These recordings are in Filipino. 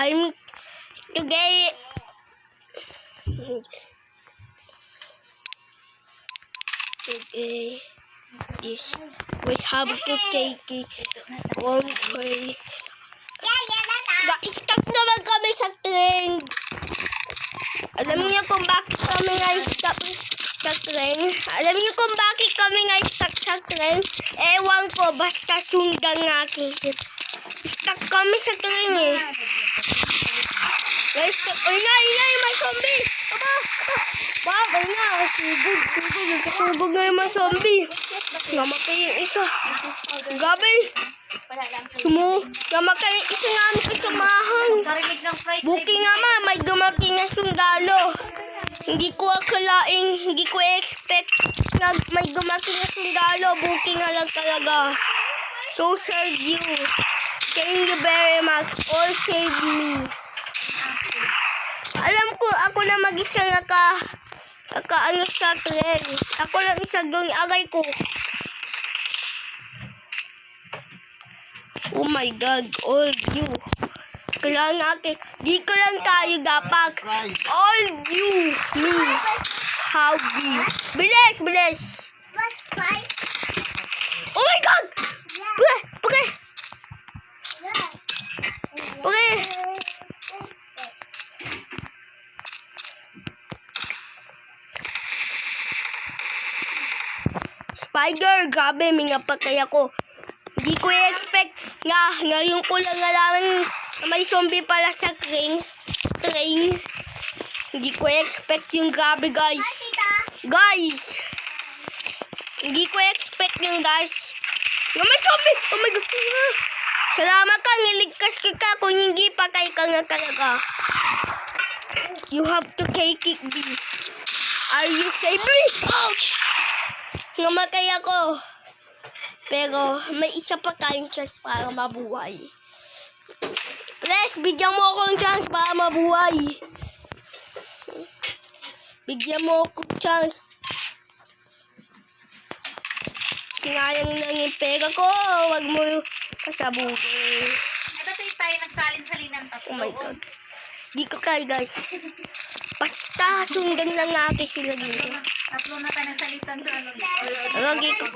I'm today is we have to take it one way. Na-stuck naman kami sa train. Alam niyo kung bakit kami na-stuck sa train? Alam niyo kung bakit kami na-stuck sa train? Ewan ko, basta sundan ng aking ship. Stuck kami sa train eh. May zombie! Bakit na? Sugod na yung mga zombie. Namatay yung isa. Gabi. Namatay yung isa namin kasamahan. Buki nga may dumating na sundalo. Hindi ko expect na may dumating na sundalo. Buki nga lang talaga. So serve you. Thank you very much for save me. Alam ko, ako na mag-isa naka-ano sa tren. Ako lang isa doon, agay ko. Oh my God, all you. Kailangan natin, di ko lang tayo dapat. All you, me, how be. Bilis! Oh my God! Okay. Spider, grabe, may napatay ako. Hindi ko i-expect nga, ngayon ko lang alaman na may zombie pala sa train. Hindi ko i-expect yung grabe, guys. Hindi ko i-expect yung guys. Na may zombie! Oh my God! Salamat ka, niligtas ka kung hindi pa kayo ka nga talaga. You have to take it, B. Are you safe? Ouch! Namatay ako. Pero may isa pa tayong chance para mabuhay. Please, bigyan mo akong chance para mabuhay. Bigyan mo akong chance. Sinayang lang yung pera ko. Huwag mo kasabugin. Ito tayo nagsalin-salinan tatlo. Oh my God. Di ko kaya, guys. Basta sundan lang natin sila dito. Tatlo na tayo nagsalitan sa ano dito.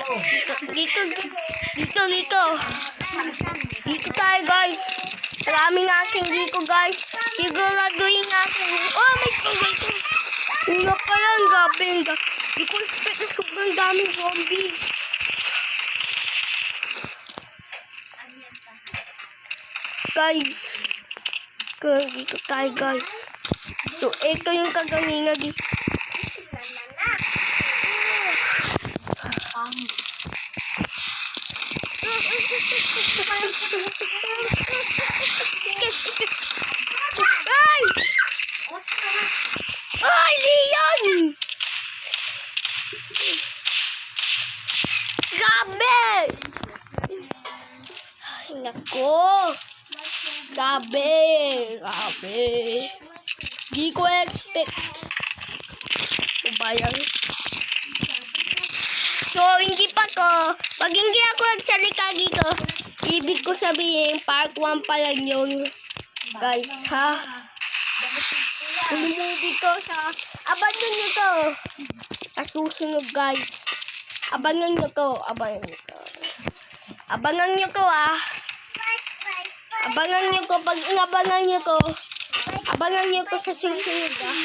Dito tayo, guys. Maraming aking dito, guys. Siguraduhin natin. Oh my God. Una pa lang, gabi. Di ko expect na sobrang daming zombie. Guys. Dito tayo, guys. So, ito yung kagalinga dito. Ay, Leon! Gabi! Ay, nako! Gabi! Di ko expect. Bayan. So, hindi pa ko. Pag hindi ako nagsalita dito, ibig ko sabihin, part 1 pa lang yun. Guys, ha? Movie to sa... Abangan nyo to. Sa susunod, guys. Abangan nyo to, ah. Abangan nyo ko. Pag inabangan nyo ko, abangan nyo ko sa susunod, ah.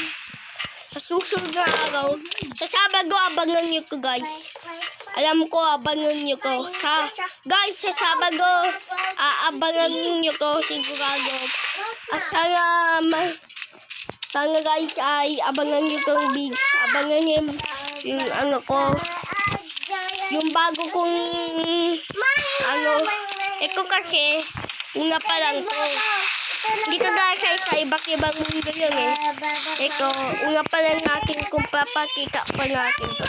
Sa susunod na araw. Sa Sabado, abangan nyo ko, guys. Alam ko, abangan nyo ko. Sa Sabado, abangan nyo ko, sigurado. At sana guys, ay abangan nyo tong big. Abangan nyo yung ano ko. Yung bago kong, ito kasi, una pa lang to. Dito dahil sa iba't-ibang mundo yun eh. Ito, una pa lang natin kung papakita pa natin to.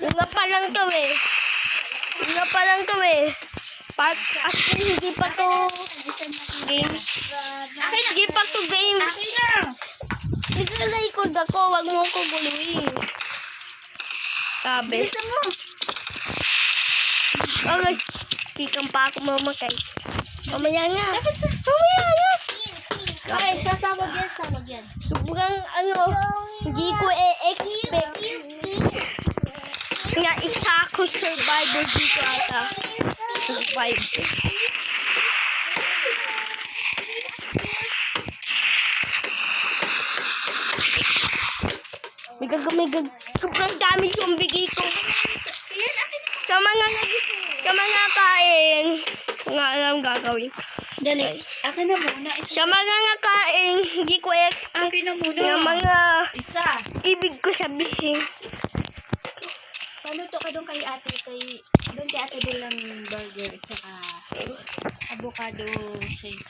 Una pa lang to eh. At hindi pa to games. Naglalikod ako, wag mo ko guluhin. Sabi. Okay, tikang pa ako mamatay. Mamaya nga. Mamaya nga. Okay, sasabog yan. Sobrang hindi ko expect nga isa ako survivor dito ata. Survive. Sobrang dami zombie dito. Sa mga kain, nga alam gagawin. Dali. Akin na muna. Sa mga kain, hindi ko expect Akin na muna. nga mga Isa. ibig ko sabihin. Paluto ka doon kay ate, doon kay ate din ng burger, tsaka avocado shake.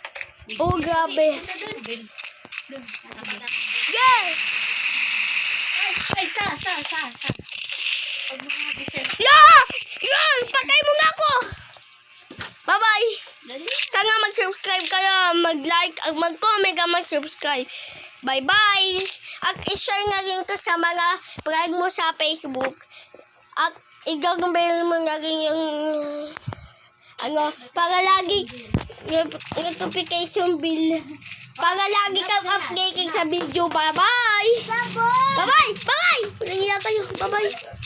Oh, grabe. Doon. Yeah! Ay, sa. Pag makakagisel. Yeah! Yeah! Patay mo na ako! Bye-bye! Dali. Sana mag-subscribe kayo, mag-like, mag-comment, at mag-subscribe. Bye-bye! At i-share nga rin to sa mga friend mo sa Facebook. At i-gagawin mo nga rin yung para lagi yung notification bill. Para lagi kang updated sa video. Bye-bye! Bye-bye! Bye-bye! Nangiyak kayo. Bye-bye!